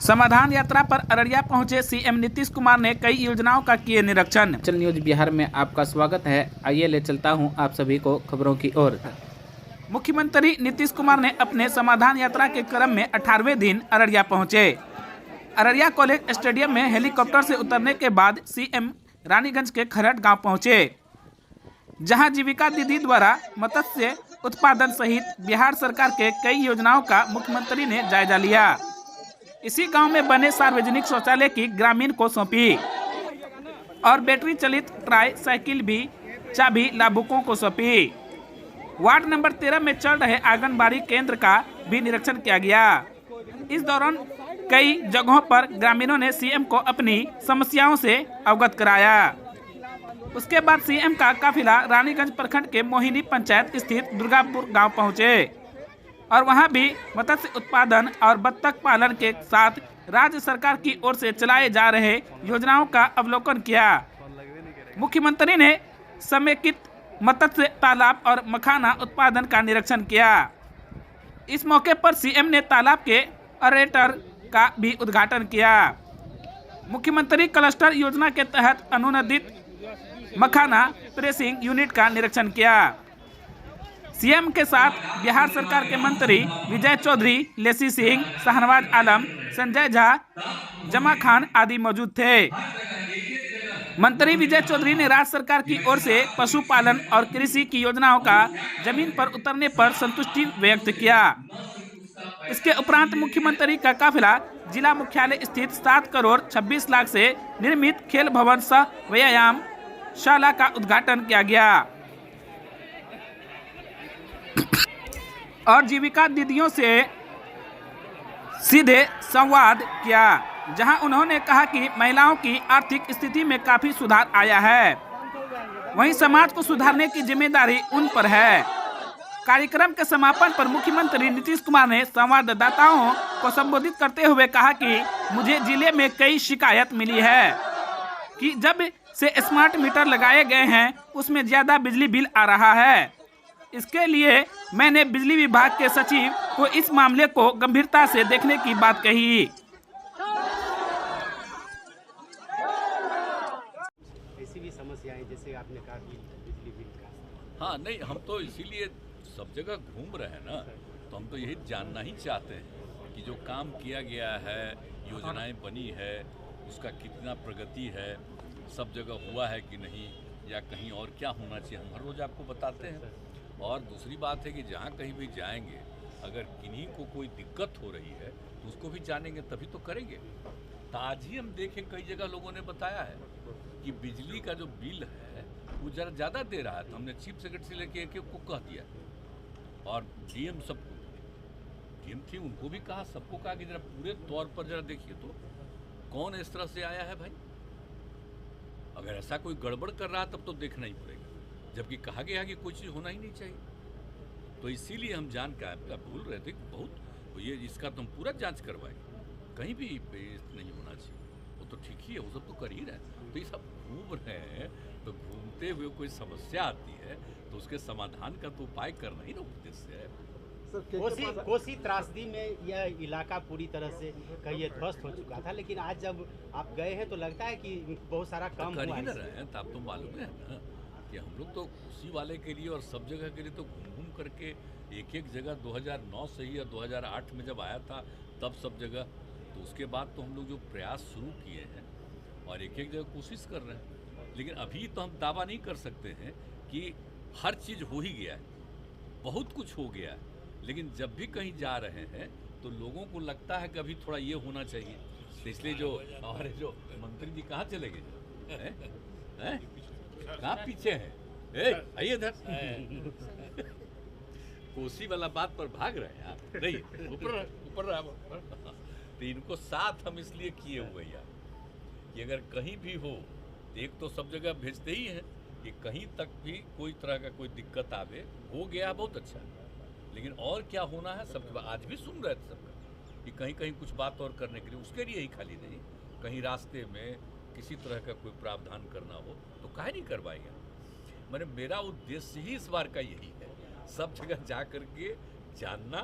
समाधान यात्रा पर अररिया पहुंचे सीएम नीतीश कुमार ने कई योजनाओं का किए निरीक्षण। चल न्यूज बिहार में आपका स्वागत है। आइए ले चलता हूं आप सभी को खबरों की ओर। मुख्यमंत्री नीतीश कुमार ने अपने समाधान यात्रा के क्रम में 18वें दिन अररिया पहुंचे। अररिया कॉलेज स्टेडियम में हेलीकॉप्टर से उतरने के बाद सीएम रानीगंज के खरट गांव पहुंचे, जहां जीविका दीदी द्वारा मत्स्य उत्पादन सहित बिहार सरकार के कई योजनाओं का मुख्यमंत्री ने जायजा लिया। इसी गांव में बने सार्वजनिक शौचालय की ग्रामीण को सौंपी और बैटरी चलित ट्राई साइकिल भी चाबी लाभुकों को सौंपी। वार्ड नंबर 13 में चल रहे आंगनबाड़ी केंद्र का भी निरीक्षण किया गया। इस दौरान कई जगहों पर ग्रामीणों ने सीएम को अपनी समस्याओं से अवगत कराया। उसके बाद सीएम का काफिला रानीगंज प्रखंड के मोहिनी पंचायत स्थित दुर्गापुर गांव पहुंचे और वहां भी मत्स्य उत्पादन और बत्तख पालन के साथ राज्य सरकार की ओर से चलाए जा रहे योजनाओं का अवलोकन किया। मुख्यमंत्री ने समेकित मत्स्य तालाब और मखाना उत्पादन का निरीक्षण किया। इस मौके पर सीएम ने तालाब के अरेटर का भी उद्घाटन किया। मुख्यमंत्री क्लस्टर योजना के तहत अनुमोदित मखाना प्रेसिंग यूनिट का निरीक्षण किया। सीएम के साथ बिहार सरकार के मंत्री विजय चौधरी, लेसी सिंह, शाहनवाज आलम, संजय झा, जमा खान आदि मौजूद थे। मंत्री विजय चौधरी ने राज्य सरकार की ओर से पशुपालन और कृषि की योजनाओं का जमीन पर उतरने पर संतुष्टि व्यक्त किया। इसके उपरांत मुख्यमंत्री का काफिला जिला मुख्यालय स्थित 7 करोड़ 26 लाख से निर्मित खेल भवन सह व्यायाम शाला का उद्घाटन किया गया और जीविका दीदियों से सीधे संवाद किया, जहां उन्होंने कहा कि महिलाओं की आर्थिक स्थिति में काफी सुधार आया है, वहीं समाज को सुधारने की जिम्मेदारी उन पर है। कार्यक्रम के समापन पर मुख्यमंत्री नीतीश कुमार ने संवाददाताओं को संबोधित करते हुए कहा कि मुझे जिले में कई शिकायत मिली है कि जब से स्मार्ट मीटर लगाए गए हैं उसमें ज्यादा बिजली बिल आ रहा है। इसके लिए मैंने बिजली विभाग के सचिव को इस मामले को गंभीरता से देखने की बात कही। ऐसी भी समस्याएं जैसे आपने कहा कि बिजली बिल का। हाँ नहीं, हम तो इसीलिए सब जगह घूम रहे हैं ना, तो हम तो यही जानना ही चाहते हैं कि जो काम किया गया है, योजनाएं बनी है, उसका कितना प्रगति है, सब जगह हुआ है कि नहीं, या कहीं और क्या होना चाहिए। हम हर रोज़ आपको बताते हैं। और दूसरी बात है कि जहाँ कहीं भी जाएंगे, अगर किन्हीं को कोई दिक्कत हो रही है तो उसको भी जानेंगे, तभी तो करेंगे। तो आज ही हम देखें कई जगह लोगों ने बताया है कि बिजली का जो बिल है वो ज़रा ज़्यादा दे रहा है, तो हमने चीफ सेक्रेटरी से लेके एक को कह दिया और डीएम डीएम थी उनको भी कहा, सबको कहा कि जरा पूरे तौर पर जरा देखिए तो कौन इस तरह से आया है भाई। अगर ऐसा कोई गड़बड़ कर रहा है तब तो देखना ही पड़ेगा, जबकि कहा गया कि कोई चीज़ होना ही नहीं चाहिए। तो इसीलिए हम जान के आप भूल रहे थे कि बहुत ये इसका तो हम पूरा जांच करवाएंगे, कहीं भी नहीं होना चाहिए। वो तो ठीक ही है, वो सब तो कर ही रहे हैं। तो ये सब घूम रहे हैं, तो घूमते हुए कोई समस्या आती है तो उसके समाधान का तो उपाय करना ही ना उद्देश्य है। कोसी त्रासदी में यह इलाका पूरी तरह से कहीं ध्वस्त हो चुका था, लेकिन आज जब आप गए हैं तो लगता है कि बहुत सारा काम कर हुआ ही है। ना रहे हैं, तो आप तो मालूम है ना कि हम लोग तो उसी वाले के लिए और सब जगह के लिए तो घूम घूम करके एक जगह 2009 से ही या 2008 में जब आया था तब सब जगह, तो उसके बाद तो हम लोग जो प्रयास शुरू किए हैं और एक जगह कोशिश कर रहे हैं। लेकिन अभी तो हम दावा नहीं कर सकते हैं कि हर चीज़ हो ही गया है, बहुत कुछ हो गया है। लेकिन जब भी कहीं जा रहे हैं तो लोगों को लगता है कि अभी थोड़ा ये होना चाहिए। तो इसलिए जो हमारे जो मंत्री जी कहाँ चले गए हैं, कहाँ पीछे हैं, आइए इधर। कोसी वाला बात पर भाग रहे हैं आप, नहीं ऊपर। तो इनको साथ हम इसलिए किए हुए यार कि अगर कहीं भी हो, एक तो सब जगह भेजते ही हैं कि कहीं तक भी कोई तरह का कोई दिक्कत आवे, हो गया बहुत अच्छा, लेकिन और क्या होना है सबके। आज भी सुन रहे थे सबका कि कहीं कहीं कुछ बात और करने के लिए, उसके लिए ही खाली नहीं, कहीं रास्ते में किसी तरह का कोई प्रावधान करना हो तो काहे नहीं करवाएंगे। मैंने मेरा उद्देश्य ही इस बार का यही है, सब जगह जा करके जानना,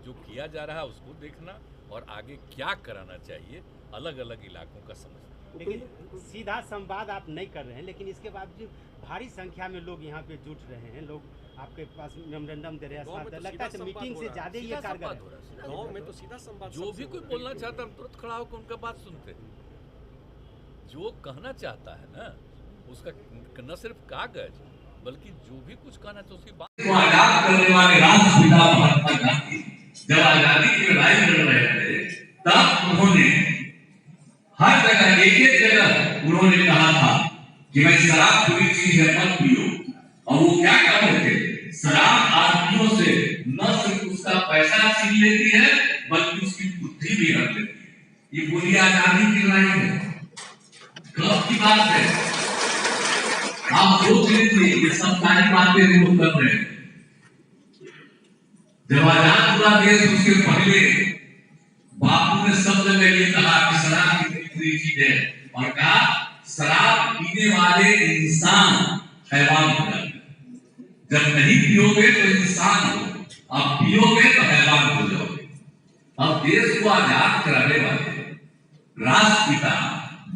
जो किया जा रहा है उसको देखना और आगे क्या कराना चाहिए अलग अलग इलाकों का समझना। लेकिन सीधा संवाद आप नहीं कर रहे हैं, लेकिन इसके बावजूद भारी संख्या में लोग यहाँ पे जुट रहे हैं, लोग आपके पास मेमोरेंडम दे रहे हैं, लगता है मीटिंग से ज्यादा ये कारगर है। गाँव में तो सीधा संवाद, जो भी कोई बोलना चाहता है हम तुरंत खड़ा होकर उनका बात सुनते हैं। जो कहना चाहता है ना उसका न सिर्फ कागज बल्कि जो भी कुछ कहना चाहिए उसकी बात। तो आजाद करने वाले राष्ट्रपिता महात्मा गांधी जब आजादी की लड़ाई लड़ रहे थे तब उन्होंने हर जगह एक एक जगह उन्होंने कहा था कि भाई शराब बुरी चीज है मत पियो। और वो क्या कर रहे थे, शराब आदमियों से न सिर्फ उसका पैसा छीन लेती है बल्कि उसकी बुद्धि भी रख लेती है। ये पूरी आजादी की लड़ाई है, कब की बात है। आप सोच लीजिए ये सब सारी बातें रिमूव कर रहे हैं। जब आजाद हुआ देश उसके पहले बापू ने सब जगह ये कहा कि शराब कितनी बुरी चीज है और कहा शराब पीने वाले इंसान हैवान हो जाते। जब नहीं पियोगे तो इंसान हो, अब पियोगे तो हैवान हो जाओगे। अब देश को आजाद कराने वाले राष्ट्रपिता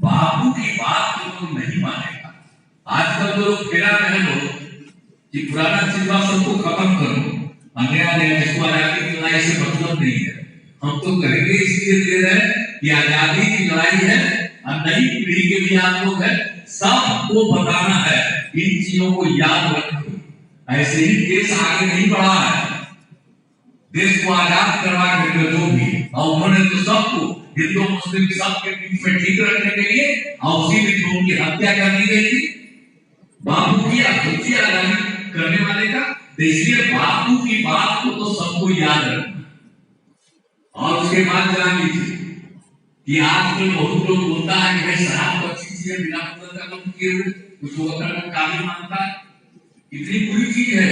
बापू की बात तो नहीं मानेगा। आजकल तो लोग फेरा रहे लोग कि पुराना चीजों सबको खत्म करो, नया नया जिसको आजादी की लड़ाई से मतलब नहीं है। हम तो करेंगे इसलिए दे रहे हैं कि आजादी की लड़ाई है और नई पीढ़ी के भी आप लोग है, सबको बताना है इन चीजों को याद रखो। ऐसे ही देश आगे नहीं बढ़ा है, देश को आजाद करवा के जो भी, और उन्होंने तो सबको हिंदू मुस्लिम सबके बीच में ठीक रखने के लिए और उसी में उनकी हत्या कर दी गई थी बापू की आजादी करने वाले का। तो इसलिए बापू की बात को तो सबको याद रखना। और उसके बाद जान लीजिए कि आजकल बहुत लोग बोलता है कि भाई शराब तो अच्छी चीज है, बिना मतलब का काम किए हुए कुछ होता है काबिल मानता है, इतनी बुरी चीज है।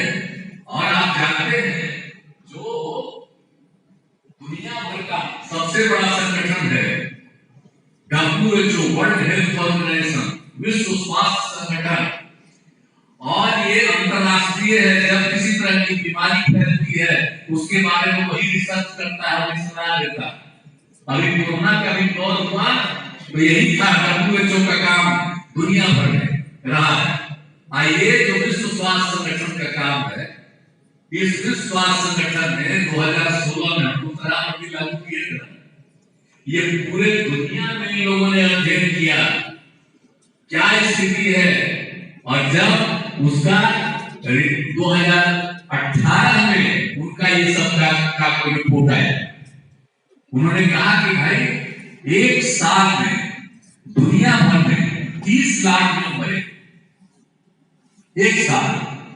और आप जानते हैं जो दुनिया भर का सबसे बड़ा संगठन है WHO वर्ल्ड हेल्थ ऑर्गेनाइजेशन, विश्व स्वास्थ्य संगठन, और ये अंतरराष्ट्रीय है। जब किसी तरह की बीमारी फैलती है उसके बारे में वही रिसर्च करता है, वही सलाह देता है। अभी कोरोना का भी दौर हुआ तो यही था WHO का काम दुनिया भर में रहा है। आइए जो विश्व स्वास्थ्य संगठन का काम है, इस विश्व स्वास्थ्य संगठन ने 2016 में शराब लागू किए थे। ये पूरे दुनिया में इन लोगों ने अध्ययन किया क्या स्थिति है, और जब उसका 2018 में उनका ये सब का कोई रिपोर्ट आया, उन्होंने कहा कि भाई एक साल में दुनिया भर में 30 लाख लोग मरे एक साल,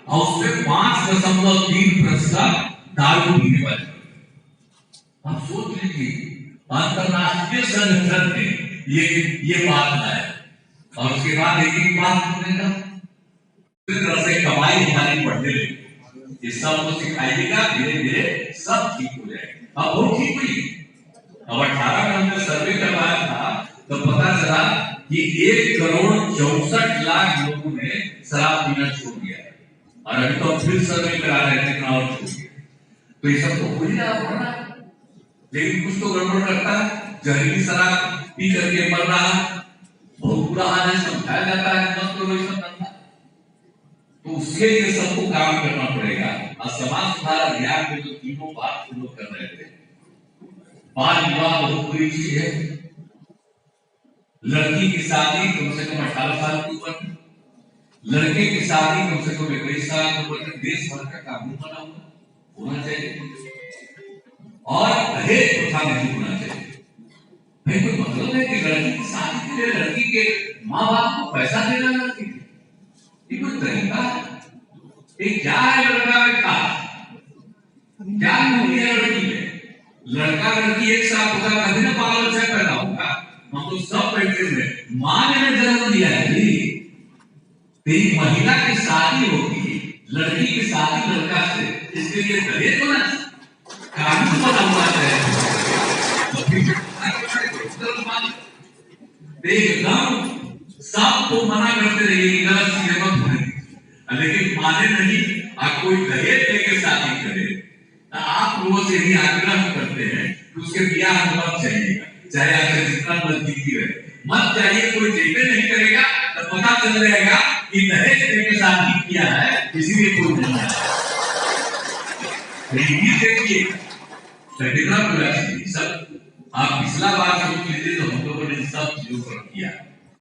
और उसमें 5.3% दारू पीने वाले। आप सोच लीजिए अंतरराष्ट्रीय संगठन ने ये बात है। और उसके बाद एक बात बोलेगा तरह से कमाई हमारी बढ़ने लगी, ये सब तो सिखाइएगा, धीरे धीरे सब ठीक हो जाएगा। अब वो ठीक हुई। अब 18 में हमने सर्वे करवाया था तो पता चला कि 1,64,00,000 लोगों ने शराब पीना छोड़ दिया है, और अभी तो फिर सर्वे करा रहे थे कितना और छोड़ दिया। तो ये सब तो हो ही रहा है, लेकिन कुछ तो गड़बड़ करता है। जहरीली शराब पी करके मर रहा है, बहुत बुरा हाल है, समझाया जाता है मत करो ये सब करना। तो उसके लिए सबको काम करना पड़ेगा। और समाज सुधार अभियान में जो तीनों बात शुरू कर रहे थे, बाल विवाह बहुत बुरी चीज है। लड़की की शादी कम से कम 18 साल की उम्र, लड़के की शादी कम से कम 21 साल की उम्र। देश भर का कानून बना होना चाहिए, और दहेज प्रथा नहीं होना चाहिए। भाई कोई मतलब है कि लड़की की शादी के लिए लड़की के माँ बाप को पैसा देना लड़की, ये कोई तरीका है? ये क्या है लड़का में खास? क्या खूबी है लड़की में? लड़का लड़की एक साथ होगा तभी ना बाल बच्चा पैदा होगा। हम तो सब बैठे हुए, माँ ने जन्म दिया है जी। तेरी महिला की शादी होगी, लड़की की शादी लड़का से, इसके लिए दहेज होना कानून बना हुआ है। एकदम सबको मना करते रहिए गलत चीजें मत होने, लेकिन माने नहीं। आप कोई दहेज लेके शादी करे, आप लोगों से ही आग्रह करते हैं तो उसके बियाह में मत जाइएगा, चाहे आपसे जितना नजदीकी रहे, मत जाइए। कोई जेबे नहीं करेगा तो पता चल जाएगा कि दहेज के साथ ही किया है, इसीलिए कोई नहीं आया। देखिए कितना पूरा सब आप पिछला बार सोच लीजिए तो हम लोगों ने सब चीजों पर किया।